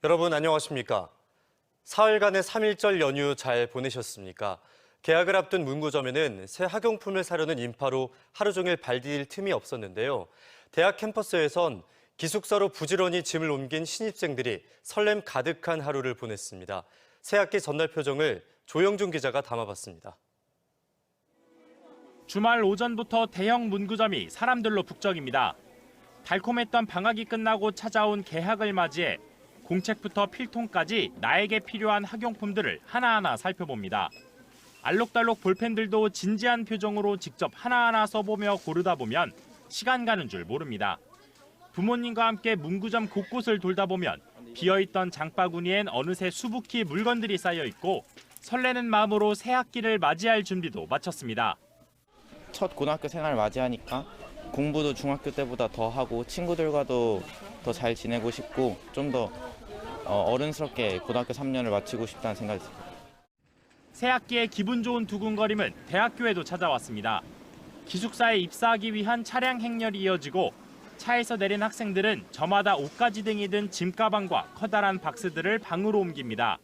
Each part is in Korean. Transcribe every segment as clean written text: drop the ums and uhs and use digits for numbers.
여러분 안녕하십니까? 사흘간의 3.1절 연휴 잘 보내셨습니까? 개학을 앞둔 문구점에는 새 학용품을 사려는 인파로 하루 종일 발디딜 틈이 없었는데요. 대학 캠퍼스에선 기숙사로 부지런히 짐을 옮긴 신입생들이 설렘 가득한 하루를 보냈습니다. 새학기 전날 표정을 조영준 기자가 담아봤습니다. 주말 오전부터 대형 문구점이 사람들로 북적입니다. 달콤했던 방학이 끝나고 찾아온 개학을 맞이해 공책부터 필통까지 나에게 필요한 학용품들을 하나하나 살펴봅니다. 알록달록 볼펜들도 진지한 표정으로 직접 하나하나 써보며 고르다 보면 시간 가는 줄 모릅니다. 부모님과 함께 문구점 곳곳을 돌다 보면 비어있던 장바구니엔 어느새 수북히 물건들이 쌓여 있고 설레는 마음으로 새 학기를 맞이할 준비도 마쳤습니다. 첫 고등학교 생활을 맞이하니까 공부도 중학교 때보다 더 하고 친구들과도 더 잘 지내고 싶고 좀 더 어른스럽게 고등학교 3년을 마치고 싶다는 생각이 듭니다. 새 학기의 기분 좋은 두근거림은 대학교에도 찾아왔습니다. 기숙사에 입사하기 위한 차량 행렬이 이어지고 차에서 내린 학생들은 저마다 옷가지 등이 든 짐가방과 커다란 박스들을 방으로 옮깁니다.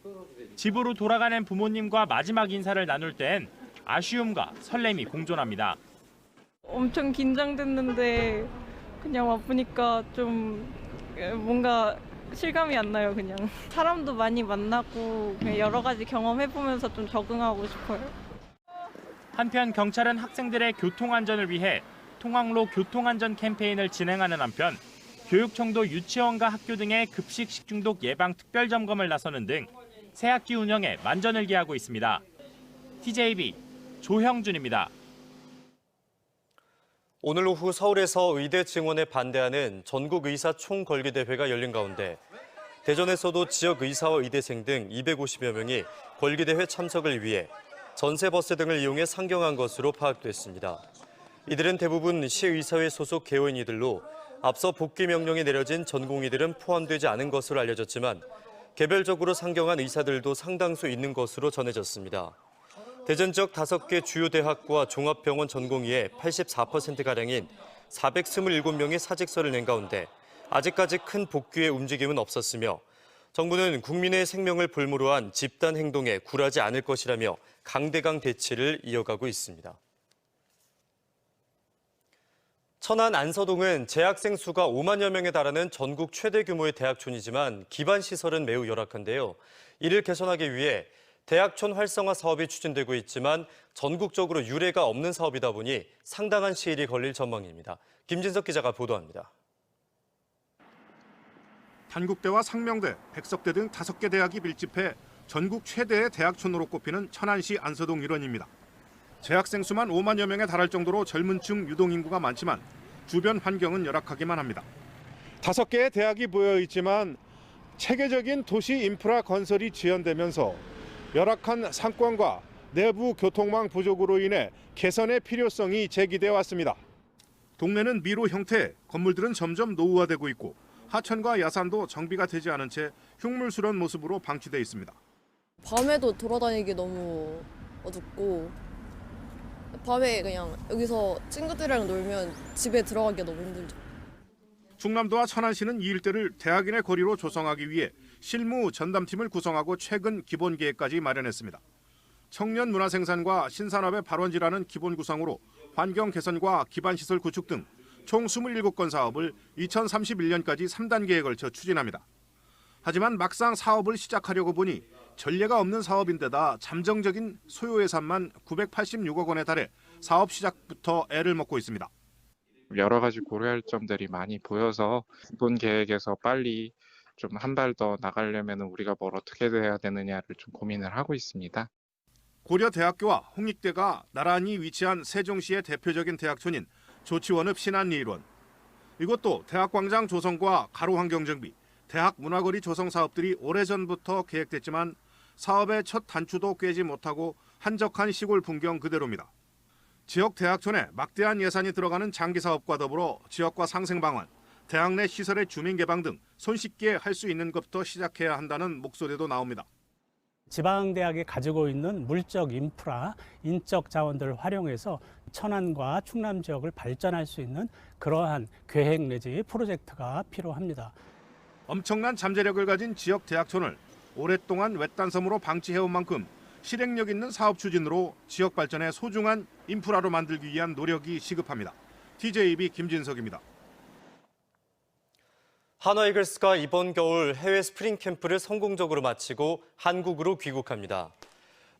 집으로 돌아가는 부모님과 마지막 인사를 나눌 땐 아쉬움과 설렘이 공존합니다. 엄청 긴장됐는데 그냥 와보니까 좀 뭔가 실감이 안 나요. 그냥 사람도 많이 만나고 그냥 여러 가지 경험해보면서 좀 적응하고 싶어요. 한편 경찰은 학생들의 교통안전을 위해 통학로 교통안전 캠페인을 진행하는 한편 교육청도 유치원과 학교 등의 급식 식중독 예방 특별점검을 나서는 등 새학기 운영에 만전을 기하고 있습니다. TJB 조형준입니다. 오늘 오후 서울에서 의대 증원에 반대하는 전국 의사 총걸기대회가 열린 가운데 대전에서도 지역 의사와 의대생 등 250여 명이 걸기대회 참석을 위해 전세버스 등을 이용해 상경한 것으로 파악됐습니다. 이들은 대부분 시의사회 소속 개원이들로 앞서 복귀 명령이 내려진 전공의들은 포함되지 않은 것으로 알려졌지만 개별적으로 상경한 의사들도 상당수 있는 것으로 전해졌습니다. 대전 지역 5개 주요 대학과 종합병원 전공의의 84%가량인 427명이 사직서를 낸 가운데 아직까지 큰 복귀의 움직임은 없었으며 정부는 국민의 생명을 볼모로 한 집단 행동에 굴하지 않을 것이라며 강대강 대치를 이어가고 있습니다. 천안 안서동은 재학생 수가 5만여 명에 달하는 전국 최대 규모의 대학촌이지만 기반 시설은 매우 열악한데요. 이를 개선하기 위해 대학촌 활성화 사업이 추진되고 있지만 전국적으로 유례가 없는 사업이다 보니 상당한 시일이 걸릴 전망입니다. 김진석 기자가 보도합니다. 단국대와 상명대, 백석대 등 5개 대학이 밀집해 전국 최대의 대학촌으로 꼽히는 천안시 안서동 일원입니다. 재학생 수만 5만여 명에 달할 정도로 젊은 층 유동인구가 많지만 주변 환경은 열악하기만 합니다. 5개의 대학이 모여 있지만 체계적인 도시 인프라 건설이 지연되면서 열악한 상권과 내부 교통망 부족으로 인해 개선의 필요성이 제기돼 왔습니다. 동네는 미로 형태, 건물들은 점점 노후화되고 있고 하천과 야산도 정비가 되지 않은 채 흉물스러운 모습으로 방치돼 있습니다. 밤에도 돌아다니기 너무 어둡고 밤에 그냥 여기서 친구들이랑 놀면 집에 들어가기가 너무 힘들죠. 충남도와 천안시는 이 일대를 대학인의 거리로 조성하기 위해 실무 전담팀을 구성하고 최근 기본 계획까지 마련했습니다. 청년 문화 생산과 신산업의 발원지라는 기본 구상으로 환경 개선과 기반시설 구축 등 총 27건 사업을 2031년까지 3단계에 걸쳐 추진합니다. 하지만 막상 사업을 시작하려고 보니 전례가 없는 사업인데다 잠정적인 소요 예산만 986억 원에 달해 사업 시작부터 애를 먹고 있습니다. 여러 가지 고려할 점들이 많이 보여서 기본 계획에서 빨리 좀 한 발 더 나가려면 우리가 뭘 어떻게 해야 되느냐를 좀 고민을 하고 있습니다. 고려대학교와 홍익대가 나란히 위치한 세종시의 대표적인 대학촌인 조치원읍 신안리 일원. 이것도 대학광장 조성과 가로환경 정비, 대학 문화거리 조성 사업들이 오래전부터 계획됐지만 사업의 첫 단추도 꿰지 못하고 한적한 시골 풍경 그대로입니다. 지역 대학촌에 막대한 예산이 들어가는 장기 사업과 더불어 지역과 상생 방안, 대학 내 시설의 주민 개방 등 손쉽게 할 수 있는 것부터 시작해야 한다는 목소리도 나옵니다. 지방대학이 가지고 있는 물적 인프라, 인적 자원들을 활용해서 천안과 충남 지역을 발전할 수 있는 그러한 계획 내지 프로젝트가 필요합니다. 엄청난 잠재력을 가진 지역 대학촌을 오랫동안 외딴섬으로 방치해온 만큼 실행력 있는 사업 추진으로 지역 발전의 소중한 인프라로 만들기 위한 노력이 시급합니다. TJB 김진석입니다. 한화 이글스가 이번 겨울 해외 스프링 캠프를 성공적으로 마치고 한국으로 귀국합니다.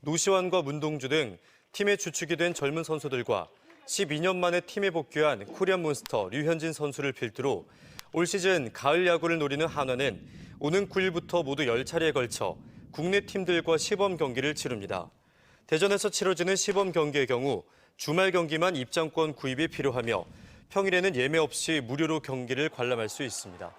노시환과 문동주 등 팀의 주축이 된 젊은 선수들과 12년 만에 팀에 복귀한 코리안 몬스터 류현진 선수를 필두로 올 시즌 가을 야구를 노리는 한화는 오는 9일부터 모두 10차례에 걸쳐 국내 팀들과 시범 경기를 치릅니다. 대전에서 치러지는 시범 경기의 경우 주말 경기만 입장권 구입이 필요하며 평일에는 예매 없이 무료로 경기를 관람할 수 있습니다.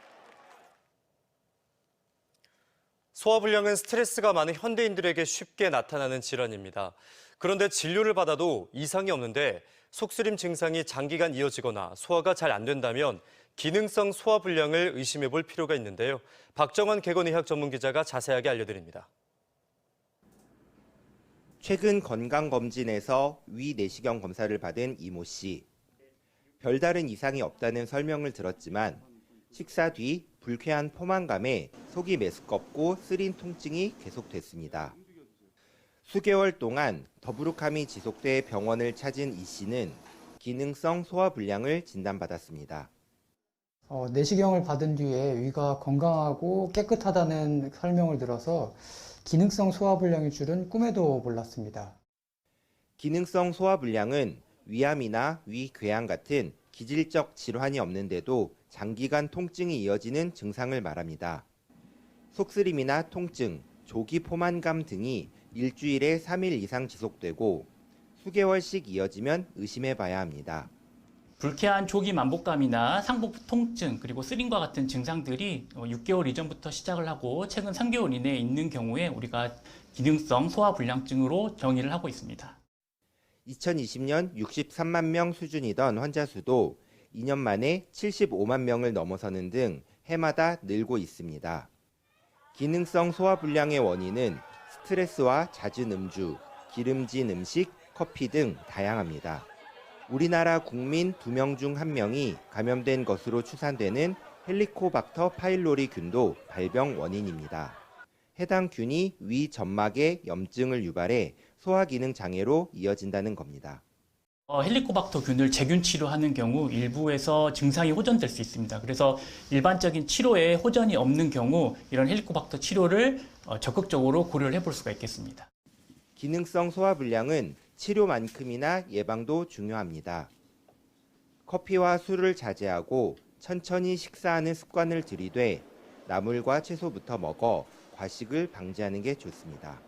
소화불량은 스트레스가 많은 현대인들에게 쉽게 나타나는 질환입니다. 그런데 진료를 받아도 이상이 없는데 속쓰림 증상이 장기간 이어지거나 소화가 잘 안 된다면 기능성 소화불량을 의심해 볼 필요가 있는데요. 박정환 개건의학 전문기자가 자세하게 알려드립니다. 최근 건강검진에서 위 내시경 검사를 받은 이모 씨. 별다른 이상이 없다는 설명을 들었지만 식사 뒤 불쾌한 포만감에 속이 메스껍고 쓰린 통증이 계속됐습니다. 수개월 동안 더부룩함이 지속돼 병원을 찾은 이 씨는 기능성 소화불량을 진단받았습니다. 내시경을 받은 뒤에 위가 건강하고 깨끗하다는 설명을 들어서 기능성 소화불량일 줄은 꿈에도 몰랐습니다. 기능성 소화불량은 위암이나 위궤양 같은 기질적 질환이 없는데도 장기간 통증이 이어지는 증상을 말합니다. 속쓰림이나 통증, 조기 포만감 등이 일주일에 3일 이상 지속되고 수개월씩 이어지면 의심해 봐야 합니다. 불쾌한 조기 만복감이나 상복 통증 그리고 쓰림과 같은 증상들이 6개월 이전부터 시작을 하고 최근 3개월 이내에 있는 경우에 우리가 기능성 소화불량증으로 정의를 하고 있습니다. 2020년 63만 명 수준이던 환자 수도 2년 만에 75만 명을 넘어서는 등 해마다 늘고 있습니다. 기능성 소화불량의 원인은 스트레스와 잦은 음주, 기름진 음식, 커피 등 다양합니다. 우리나라 국민 2명 중 1명이 감염된 것으로 추산되는 헬리코박터 파일로리 균도 발병 원인입니다. 해당 균이 위 점막에 염증을 유발해 소화기능 장애로 이어진다는 겁니다. 헬리코박터 균을 제균 치료하는 경우 일부에서 증상이 호전될 수 있습니다. 그래서 일반적인 치료에 호전이 없는 경우 이런 헬리코박터 치료를 적극적으로 고려를 해볼 수가 있겠습니다. 기능성 소화불량은 치료만큼이나 예방도 중요합니다. 커피와 술을 자제하고 천천히 식사하는 습관을 들이되 나물과 채소부터 먹어 과식을 방지하는 게 좋습니다.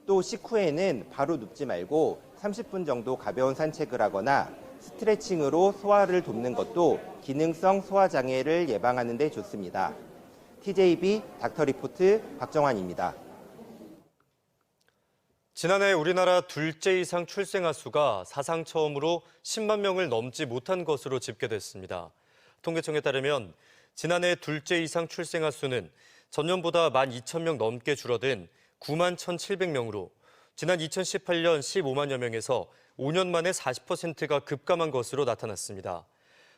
또 식후에는 바로 눕지 말고 30분 정도 가벼운 산책을 하거나 스트레칭으로 소화를 돕는 것도 기능성 소화장애를 예방하는 데 좋습니다. TJB 닥터리포트 박정환입니다. 지난해 우리나라 둘째 이상 출생아 수가 사상 처음으로 10만 명을 넘지 못한 것으로 집계됐습니다. 통계청에 따르면 지난해 둘째 이상 출생아 수는 전년보다 12,000명 넘게 줄어든 9만 1,700명으로 지난 2018년 15만여 명에서 5년 만에 40%가 급감한 것으로 나타났습니다.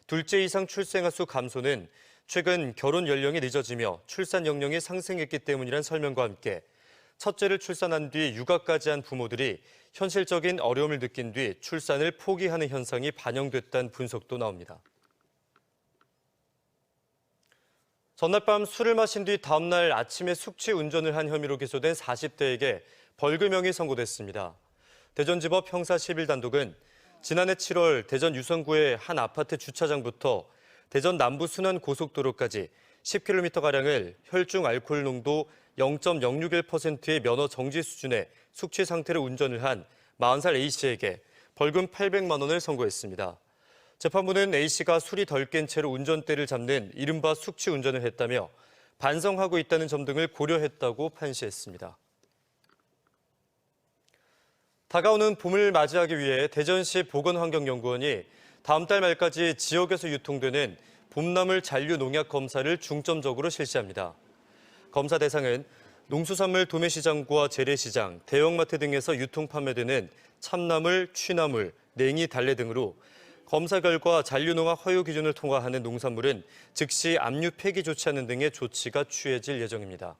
둘째 이상 출생아 수 감소는 최근 결혼 연령이 늦어지며 출산 연령이 상승했기 때문이란 설명과 함께 첫째를 출산한 뒤 육아까지 한 부모들이 현실적인 어려움을 느낀 뒤 출산을 포기하는 현상이 반영됐다는 분석도 나옵니다. 전날 밤 술을 마신 뒤 다음날 아침에 숙취 운전을 한 혐의로 기소된 40대에게 벌금형이 선고됐습니다. 대전지법 형사 11단독은 지난해 7월 대전 유성구의 한 아파트 주차장부터 대전 남부 순환 고속도로까지 10km가량을 혈중 알코올 농도 0.061%의 면허 정지 수준의 숙취 상태로 운전을 한 40살 A씨에게 벌금 800만 원을 선고했습니다. 재판부는 A씨가 술이 덜 깬 채로 운전대를 잡는 이른바 숙취 운전을 했다며 반성하고 있다는 점 등을 고려했다고 판시했습니다. 다가오는 봄을 맞이하기 위해 대전시 보건환경연구원이 다음 달 말까지 지역에서 유통되는 봄나물 잔류 농약 검사를 중점적으로 실시합니다. 검사 대상은 농수산물 도매시장과 재래시장, 대형마트 등에서 유통 판매되는 참나물, 취나물, 냉이, 달래 등으로 검사 결과 잔류농약 허유 기준을 통과하는 농산물은 즉시 압류 폐기 조치하는 등의 조치가 취해질 예정입니다.